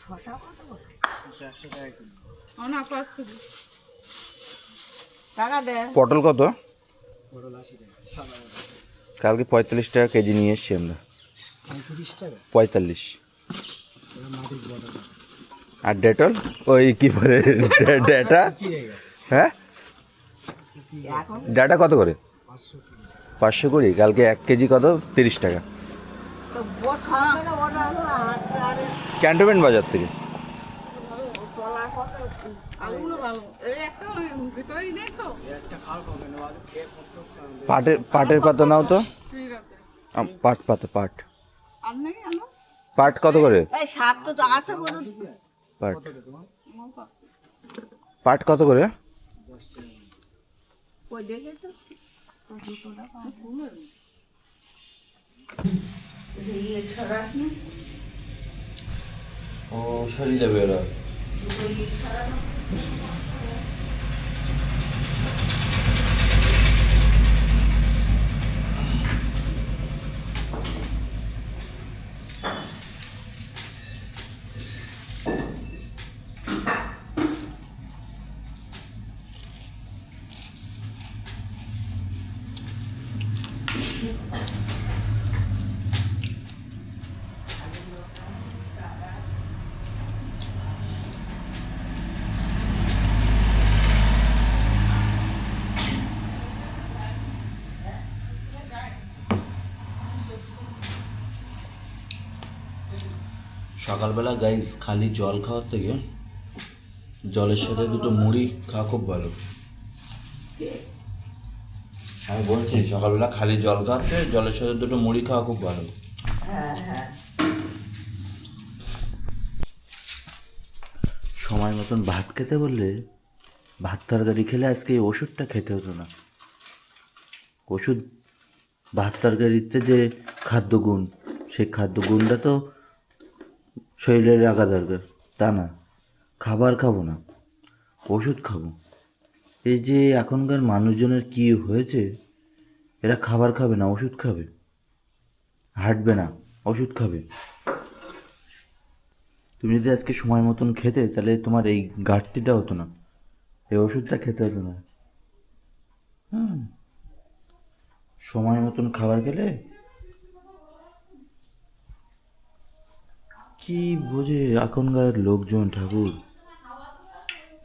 শশা কত করে? 100 টাকা কিলো। টাকা দে। পটল কত? পটল 80 টাকা, সাদা পটল। কালকে 45 টাকা কেজি নিয়ে এসছি আমরা। 35 টাকা? 45। এটা মাটির পটল। আর ডেটল ওই কি বলে ডেটা? হ্যাঁ, এখন ডাটা কত করে? 500 কিলো। 500 করে। কালকে 1 কেজি কত? 30 টাকা। তো বস সন্তানে ওটা হলো আরে ক্যান্টনমেন্ট বাজার থেকে। তলার কত? আলুগুলো ভালো। এই একটা ভিতরেই নেই তো? একটা খাওয়া কমে না, আর খেয়ে কষ্ট করতে পাটের পাতা নাও তো। ঠিক আছে। পাট পাতা, পাট আর নেই আলু? পাট কত করে? এই শাক তো আছে কত? পাট তোমার পাট কত করে? 10 টাকা। কই দেখে তো যে ইয়ে ছড়াস না ও সরি যাবে ওরা। দুটো ইয়ে ছড়ানো সকালবেলা গাইস খালি জল খাওয়ার থেকে জলের সাথে দুটো মুড়ি খাওয়া খুব ভালো। আমি বলছি সকালবেলা খালি জল খাওয়াতে জলের সাথে দুটো মুড়ি খাওয়া খুব ভালো। হ্যাঁ হ্যাঁ সময় মতন ভাত খেতে বললে ভাত তরকারি খেলে আজকে এই ওষুধটা খেতে হতো না। ওষুধ ভাত তরকারিতে যে খাদ্যগুণ, সেই খাদ্যগুণটা তো শরীরে রাখা দরকার, তা না। খাবার খাবো না, ওষুধ খাবো। এই যে এখনকার মানুষজনের কি হয়েছে, এরা খাবার খাবে না, ওষুধ খাবে। হাঁটবে না, ওষুধ খাবে। তুমি যদি আজকে সময় মতন খেতে, তাহলে তোমার এই ঘাটতিটা হতো না, এই ওষুধটা খেতে হতো না। সময় মতন খাবার খেলে কি বোঝে এখনকার লোকজন, ঠাকুর,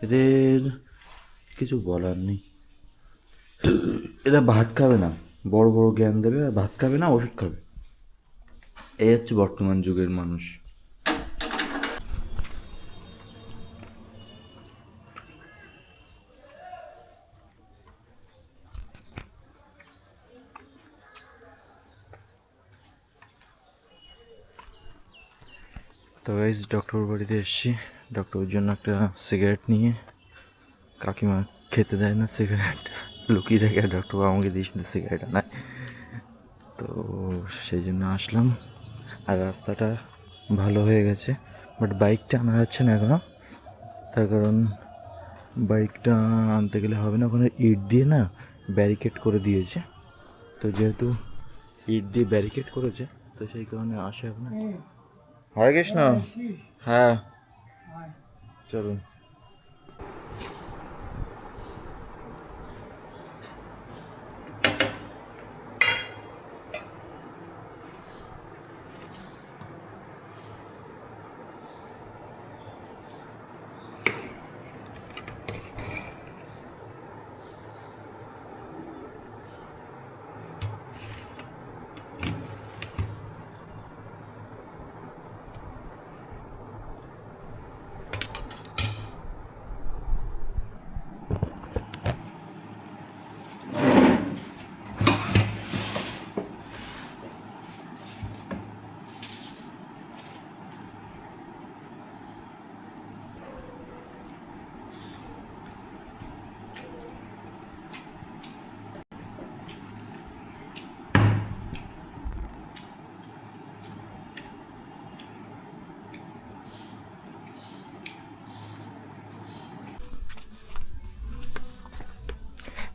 এদের কিছু বলার নেই। এরা ভাত খাবে না, বড় বড় জ্ঞান দেবে, আর ভাত খাবে না, ওষুধ খাবে। এই হচ্ছে বর্তমান যুগের মানুষ। তো গাইস ডক্টর বাড়িতে এসেছি, ডক্টরের জন্য একটা সিগারেট নিয়ে। কাকিমা খেতে দেয় না সিগারেট, লুকিয়ে রেখে ডক্টর আমাকে দিয়েছিল সিগারেট আনায়। তো সেই জন্য আসলাম। আর রাস্তাটা ভালো হয়ে গেছে, বাট বাইকটা আনা যাচ্ছে না এখনো। তার কারণ বাইকটা আনতে গেলে হবে না, ওখানে ইট দিয়ে না ব্যারিকেড করে দিয়েছে। তো যেহেতু ইট দিয়ে ব্যারিকেড করেছে, তো সেই কারণে আসে এখন। হরে কৃষ্ণ। হ্যাঁ চলুন।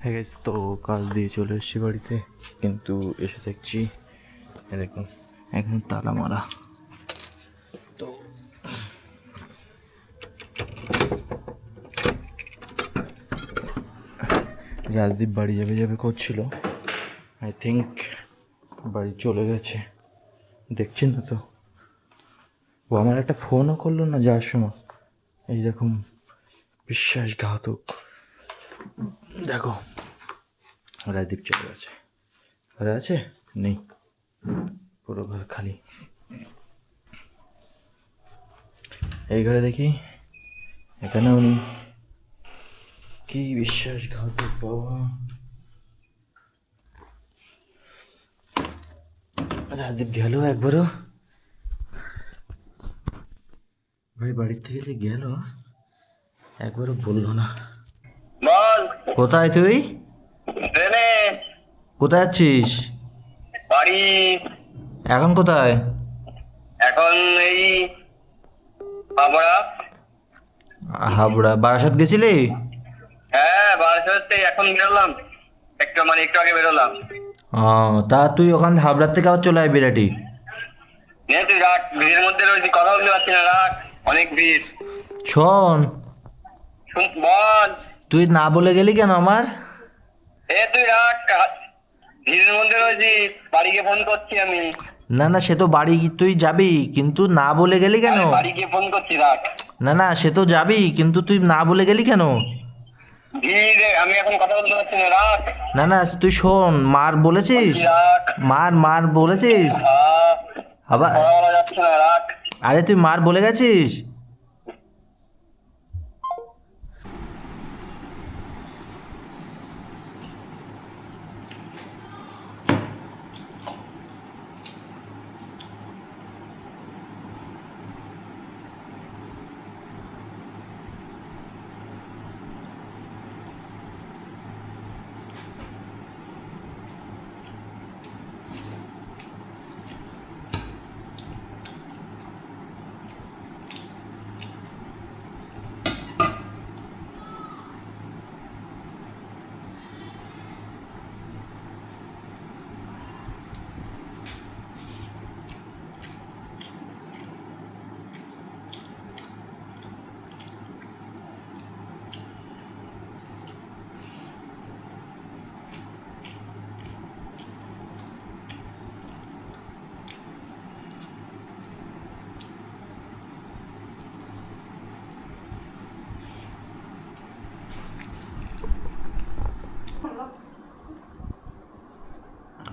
হ্যাঁ গাইস, তো কাজ দিয়ে চলে এসেছি বাড়িতে, কিন্তু এসে দেখছি দেখুন এখন তালা মারা। তো রাজদীপ বাড়ি যাবে যাবে করছিল, আই থিঙ্ক বাড়ি চলে গেছে, দেখছি না তো। ও আমার একটা ফোনও করলো না যাওয়ার সময়। এই দেখুন বিশ্বাসঘাতক, দেখো রাজদীপ চলে গেছে। ঘরে আছে? নেই, পুরো ঘর খালি। এই ঘরে দেখি, এখানেও নেই। কি বিশ্বাসঘাতক বাবা। রাজদীপ গেল একবারও, ভাই বাড়ির থেকে যে গেল একবারও বললো না। বল কোথায় তুই? ট্রেনে কোথায় যাচ্ছিস? বাড়ি। এখন কোথায়? এখন এই হাবড়া। হাবড়া? বারাসাত গেছিলি? হ্যাঁ বারাসাতে এখন বেরোলাম, একটু আগে বেরোলাম। ও, তা তুই ওখান হাবড়ার থেকে আবার চলে আয় বিরাটি। নে তুই রাখ, ভিড়ের মধ্যে রয়েছি, কথা বলতে পারছি না, রাখ, অনেক ভিড়। শোন, বল। তুই না বলে গেলি কেন আমার? তুই রাখ, ভিড়ের মধ্যে রয়েছি, বাড়িকে ফোন করছি আমি। না না, সে তো বাড়ি তুই যাবি, কিন্তু না বলে গেলি কেন? বাড়িকে ফোন করছি, রাখ। না না, সে তো যাবি, কিন্তু তুই না বলে গেলি কেন? ভিড়, আমি এখন কথা বলতে পারছি না, রাখ। না না, তুই শোন, মার বলেছিস? রাখ। মার বলেছিস? আবার কথা বলা যাচ্ছে না, রাখ। আরে তুই মার বলে গেছিস?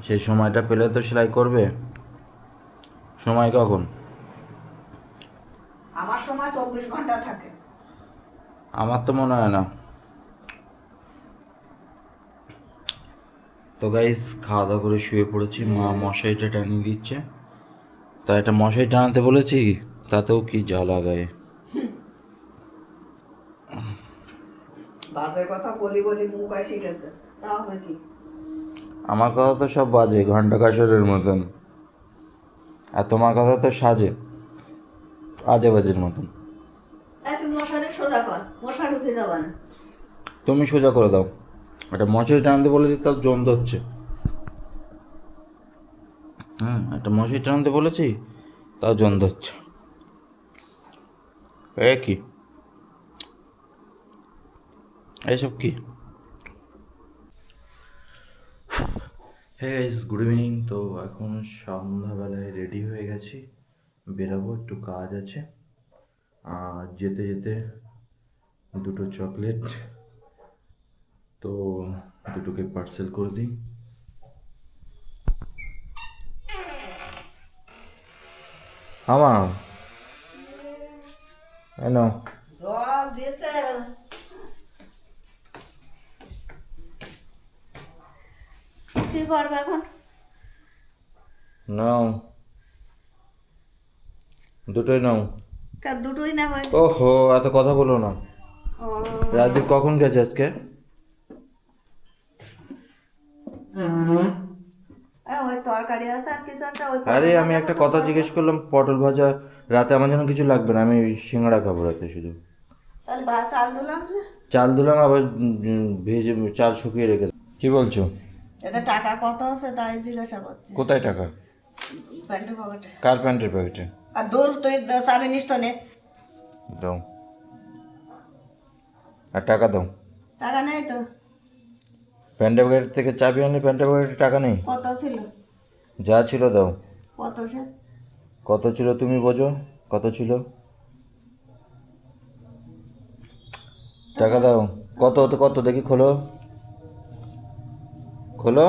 সেই সময়টা পেলে তো সেলাই করবে। সময় কখন? আমার সময় 24 ঘন্টা থাকে। আমার তো মনে হয় না। তো গাইস, খাওয়া দাওয়া করে শুয়ে পড়েছি, মা মশারিটা টানিয়ে দিচ্ছে। তা একটা মশারি টানাতে বলেছি, তাতেও কি জ্বালা গায়ে। বাপের কথা বলি মুখ আসি গেছে, তা হবে কি? আমার কথা তো সব বাজে ঘন্টা কাসরের মতন, আর তোমার কথা তো সাজে আজে বাজের মতন। তুই মশারি সোজা কর, মশা ঢুকে যাবে না। তুমি সোজা করে দাও। একটা মশারি টানতে বলেছি, তাও জম ধরছে। একটা মশারি টানতে বলেছি, তাও জম ধরছে। এ কি এইসব কি? হ্যাঁ, গুড ইভিনিং। তো এখন সন্ধ্যাবেলায় রেডি হয়ে গেছি, বেরাবো, একটু কাজ আছে। আর যেতে যেতে দুটো চকলেট, তো দুটোকে পার্সেল করে দিই। আমার এনো জল দিয়েছে, কি করবে এখন? নাও, দুটোই নাও। দুটোই না ভাই। ওহো, এত কথা বলো না। রাজদীপ কখন গেছে আজকে? ওই তরকারি আছে আর কিছু একটা। আরে আমি একটা কথা জিজ্ঞেস করলাম, পটল ভাজা রাতে আমার জন্য কিছু লাগবে না, আমি সিঙ্গাড়া খাবো রাতে শুধু। তাহলে চাল দিলাম যে, চাল দিলাম, আবার ভেজে চাল শুকিয়ে রেখে। কি বলছো? এতে টাকা কত আছে তাই জিজ্ঞাসা করছি। কোথায় টাকা? প্যান্টের পকেটে। কার প্যান্টের প্যাকেটে? আর দূর তুই চাবি নিস তো নে। দাও, আর টাকা দাও। টাকা নেই তো। প্যান্টের প্যাকেট থেকে চাবি আনলে প্যান্টের প্যাকেটে টাকা নেই? কত ছিল? যা ছিল দাও। কত সে? কত ছিল তুমি বোঝো? কত ছিল? টাকা দাও। কত তো কত দেখি, খোলো খোলো।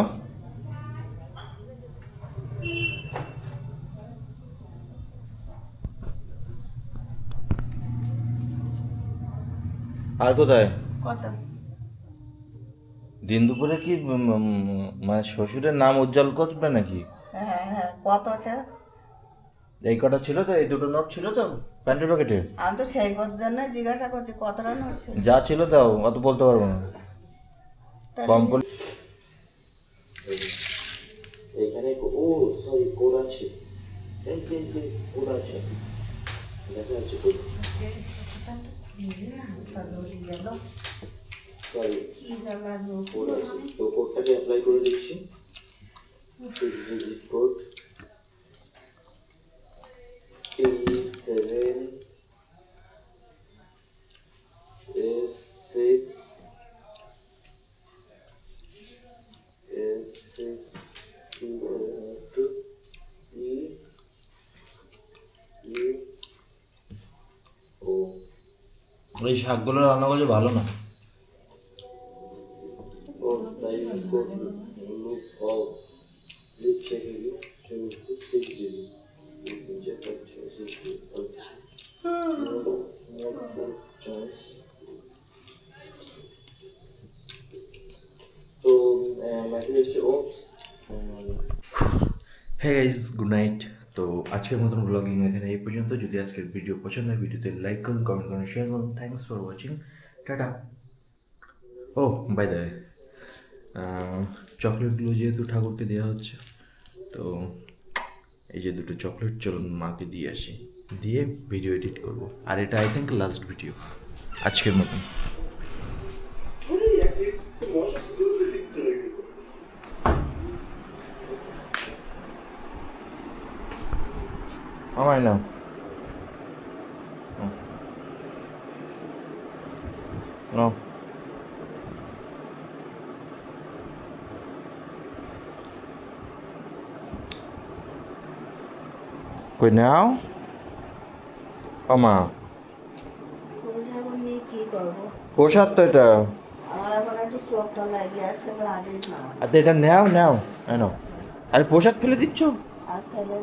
আর কোথায়? কত? দিন দুপুরে কি মানে শ্বশুরের নাম উজ্জ্বল করবে নাকি? হ্যাঁ হ্যাঁ, কত সে? এই কটা ছিল তো, এই দুটো নোট ছিল তো প্যান্টের প্যাকেটে? আমি তো সেই জন্য জিজ্ঞাসা করছি কতটা হচ্ছে। যা ছিল দাও, অত বলতে পারবো না। কম করে এখানে ও সরি কোড আছে, কোড আছে, দেখা যাচ্ছে কোড। সরি কোড আছে, তো কোডটাকে অ্যাপ্লাই করে দিচ্ছি। 6 ডিজিট কোড, E7 S6 এই শাকগুলো রান্না করলে ভালো না। তো মেসেজ ওপস। হ্যাঁ গাইজ, গুড নাইট। তো আজকের মতন ব্লগিং এখানে এই পর্যন্ত। যদি আজকের ভিডিও পছন্দ হয়, ভিডিওতে লাইক করুন, কমেন্ট করুন, শেয়ার করুন। Thanks for watching, tata. Oh by the way, চকলেটগুলো যেহেতু ঠাকুরকে দেওয়া হচ্ছে, তো এই যে দুটো চকলেট চলুন মাকে দিয়ে আসি, দিয়ে ভিডিও এডিট করব। আর এটা আই থিঙ্ক লাস্ট ভিডিও আজকের মতন। আমায় নাও। নাও। কই নাও আমা, এখন নিয়ে কি করবো? প্রসাদ তো এটা। আমার এখন একটু চোখটা লাগিয়ে আসছে, হাতে খাওয়া আচ্ছা এটা নাও নাও, নাও। আরে প্রসাদ ফেলে দিচ্ছ? আর ফেলে